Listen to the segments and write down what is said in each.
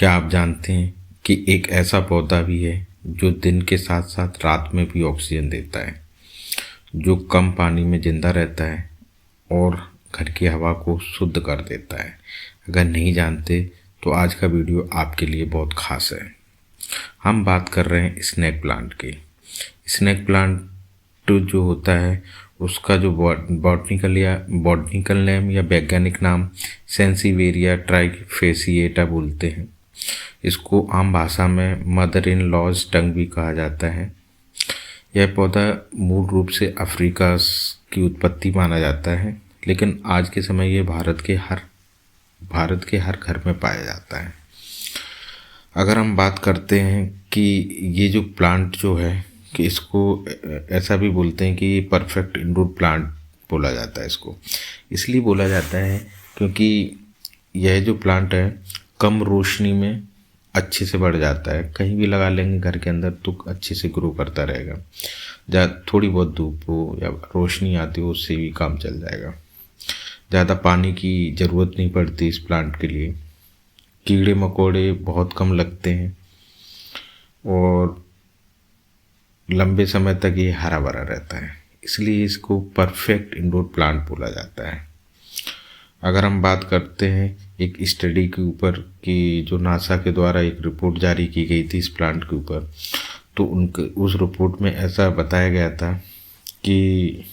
क्या आप जानते हैं कि एक ऐसा पौधा भी है जो दिन के साथ साथ रात में भी ऑक्सीजन देता है, जो कम पानी में जिंदा रहता है और घर की हवा को शुद्ध कर देता है। अगर नहीं जानते तो आज का वीडियो आपके लिए बहुत खास है। हम बात कर रहे हैं स्नेक प्लांट की। स्नेक प्लांट जो होता है उसका जो बॉटनिकल नेम या वैज्ञानिक नाम सेंसिवेरिया ट्राइफेसिएटा बोलते हैं। इसको आम भाषा में मदर इन लॉज टंग भी कहा जाता है। यह पौधा मूल रूप से अफ्रीका की उत्पत्ति माना जाता है, लेकिन आज के समय ये भारत के हर घर में पाया जाता है। अगर हम बात करते हैं कि ये जो प्लांट जो है कि इसको ऐसा भी बोलते हैं कि ये परफेक्ट इंडोर प्लांट बोला जाता है। इसको इसलिए बोला जाता है क्योंकि यह जो प्लांट है कम रोशनी में अच्छे से बढ़ जाता है। कहीं भी लगा लेंगे घर के अंदर तो अच्छे से ग्रो करता रहेगा। जहाँ थोड़ी बहुत धूप हो या रोशनी आती हो उससे भी काम चल जाएगा। ज़्यादा पानी की ज़रूरत नहीं पड़ती इस प्लांट के लिए। कीड़े मकोड़े बहुत कम लगते हैं और लंबे समय तक ये हरा भरा रहता है, इसलिए इसको परफेक्ट इंडोर प्लांट बोला जाता है। अगर हम बात करते हैं एक स्टडी के ऊपर कि जो नासा के द्वारा एक रिपोर्ट जारी की गई थी इस प्लांट के ऊपर, तो उस रिपोर्ट में ऐसा बताया गया था कि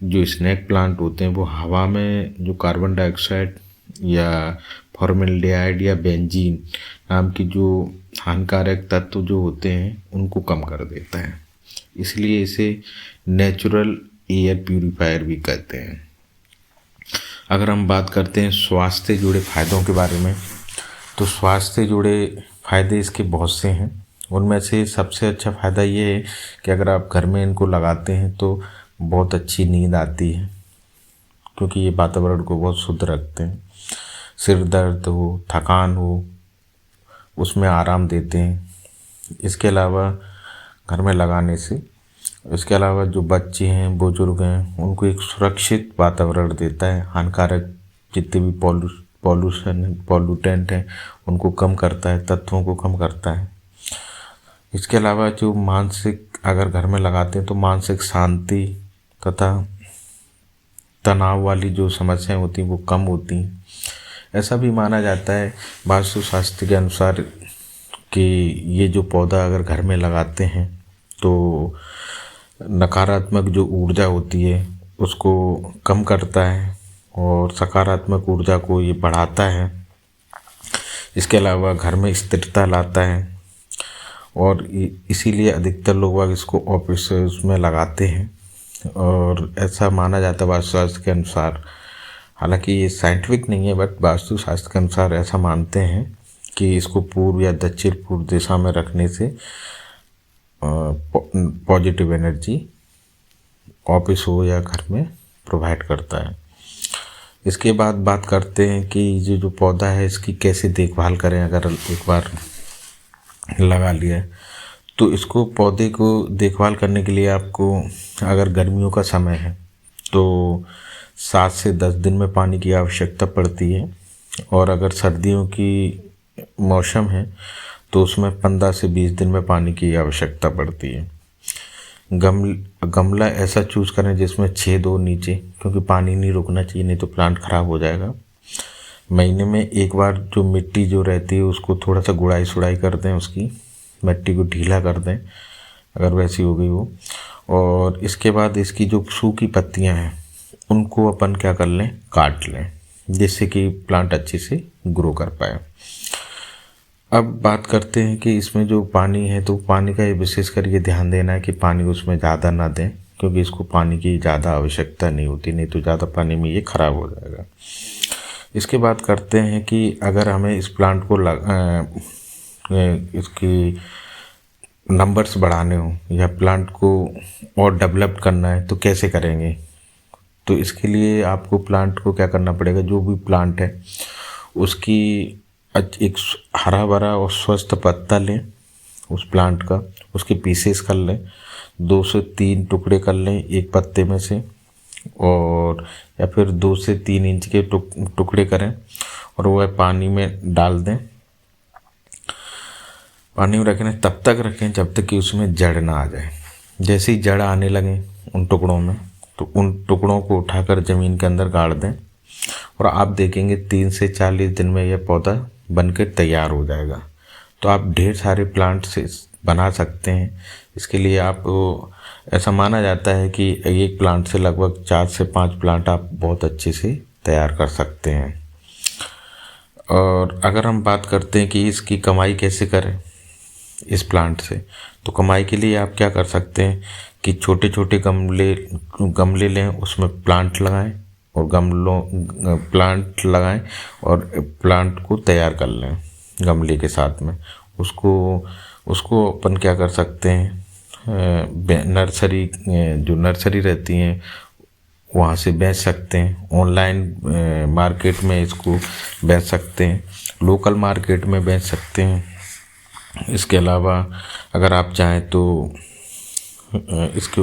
जो स्नेक प्लांट होते हैं वो हवा में जो कार्बन डाइऑक्साइड या फॉर्मेल्डिहाइड या बेंजीन नाम की जो हानिकारक तत्व जो होते हैं उनको कम कर देता है। इसलिए इसे नेचुरल एयर प्यूरीफायर भी कहते हैं। अगर हम बात करते हैं स्वास्थ्य से जुड़े फ़ायदों के बारे में, तो स्वास्थ्य से जुड़े फ़ायदे इसके बहुत से हैं। उनमें से सबसे अच्छा फ़ायदा ये है कि अगर आप घर में इनको लगाते हैं तो बहुत अच्छी नींद आती है, क्योंकि ये वातावरण को बहुत शुद्ध रखते हैं। सिर दर्द हो, थकान हो, उसमें आराम देते हैं। इसके अलावा घर में लगाने से इसके अलावा जो बच्चे हैं, बुजुर्ग हैं, उनको एक सुरक्षित वातावरण देता है। हानिकारक जितने भी पॉल्यूटेंट हैं उनको कम करता है, तत्वों को कम करता है। इसके अलावा जो मानसिक अगर घर में लगाते हैं तो मानसिक शांति तथा तनाव वाली जो समस्याएं होती हैं वो कम होती हैं। ऐसा भी माना जाता है वास्तुशास्त्र के अनुसार कि ये जो पौधा अगर घर में लगाते हैं तो नकारात्मक जो ऊर्जा होती है उसको कम करता है और सकारात्मक ऊर्जा को ये बढ़ाता है। इसके अलावा घर में स्थिरता लाता है और इसीलिए अधिकतर लोग इसको ऑफिस में लगाते हैं। और ऐसा माना जाता है वास्तुशास्त्र के अनुसार, हालांकि ये साइंटिफिक नहीं है बट वास्तुशास्त्र के अनुसार ऐसा मानते हैं कि इसको पूर्व या दक्षिण पूर्व दिशा में रखने से पॉजिटिव एनर्जी ऑफिस हो या घर में प्रोवाइड करता है। इसके बाद बात करते हैं कि ये जो पौधा है इसकी कैसे देखभाल करें। अगर एक बार लगा लिया तो इसको पौधे को देखभाल करने के लिए आपको, अगर गर्मियों का समय है तो 7 से 10 दिन में पानी की आवश्यकता पड़ती है, और अगर सर्दियों की मौसम है तो उसमें 15 से 20 दिन में पानी की आवश्यकता पड़ती है। गमला ऐसा चूज़ करें जिसमें छेद हो नीचे, क्योंकि पानी नहीं रुकना चाहिए, नहीं तो प्लांट ख़राब हो जाएगा। महीने में एक बार जो मिट्टी जो रहती है उसको थोड़ा सा गुड़ाई सुड़ाई कर दें, उसकी मिट्टी को ढीला कर दें अगर वैसी हो गई हो। और इसके बाद इसकी जो सूखी पत्तियां हैं उनको अपन क्या कर लें, काट लें, जिससे कि प्लांट अच्छे से ग्रो कर पाए। अब बात करते हैं कि इसमें जो पानी है तो पानी का ये विशेष कर ये ध्यान देना है कि पानी उसमें ज़्यादा ना दें, क्योंकि इसको पानी की ज़्यादा आवश्यकता नहीं होती, नहीं तो ज़्यादा पानी में ये ख़राब हो जाएगा। इसके बाद करते हैं कि अगर हमें इस प्लांट को इसकी नंबर्स बढ़ाने हो या प्लांट को और डेवलप करना है तो कैसे करेंगे। तो इसके लिए आपको प्लांट को क्या करना पड़ेगा, जो भी प्लांट है उसकी एक हरा भरा और स्वस्थ पत्ता लें उस प्लांट का, उसके पीसेस कर लें, 2 से 3 टुकड़े कर लें एक पत्ते में से, और या फिर 2 से 3 इंच के टुकड़े करें और वह पानी में डाल दें पानी में रखें तब तक रखें जब तक कि उसमें जड़ ना आ जाए। जैसे ही जड़ आने लगे उन टुकड़ों में, तो उन टुकड़ों को उठाकर ज़मीन के अंदर गाड़ दें और आप देखेंगे 30 से 40 दिन में यह पौधा बनकर तैयार हो जाएगा। तो आप ढेर सारे प्लांट्स बना सकते हैं। इसके लिए आप ऐसा माना जाता है कि एक प्लांट से लगभग 4 से 5 प्लांट आप बहुत अच्छे से तैयार कर सकते हैं। और अगर हम बात करते हैं कि इसकी कमाई कैसे करें इस प्लांट से, तो कमाई के लिए आप क्या कर सकते हैं कि छोटे छोटे गमले लें, उसमें प्लांट लगाएं और प्लांट लगाएं और प्लांट को तैयार कर लें गमले के साथ में। उसको अपन क्या कर सकते हैं, जो नर्सरी रहती हैं वहाँ से बेच सकते हैं। ऑनलाइन मार्केट में इसको बेच सकते हैं, लोकल मार्केट में बेच सकते हैं। इसके अलावा अगर आप चाहें तो इसके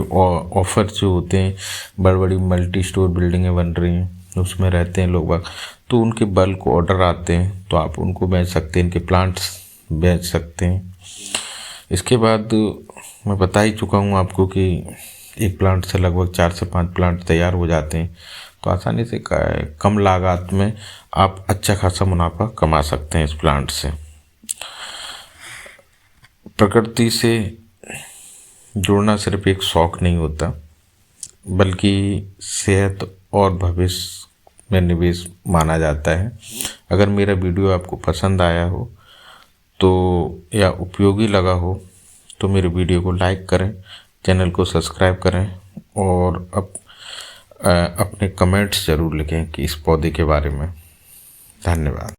ऑफ़र जो होते हैं, बड़ी बड़ी मल्टी स्टोर बिल्डिंगें बन रही हैं उसमें रहते हैं लोग बाग, तो उनके बल्क ऑर्डर आते हैं तो आप उनको बेच सकते हैं, इनके प्लांट्स बेच सकते हैं। इसके बाद मैं बता ही चुका हूँ आपको कि एक प्लांट से लगभग 4 से 5 प्लांट तैयार हो जाते हैं। तो आसानी से कम लागत में आप अच्छा खासा मुनाफा कमा सकते हैं इस प्लांट से। प्रकृति से जुड़ना सिर्फ एक शौक़ नहीं होता, बल्कि सेहत और भविष्य में निवेश माना जाता है। अगर मेरा वीडियो आपको पसंद आया हो तो या उपयोगी लगा हो तो मेरे वीडियो को लाइक करें, चैनल को सब्सक्राइब करें और अपने कमेंट्स ज़रूर लिखें कि इस पौधे के बारे में। धन्यवाद।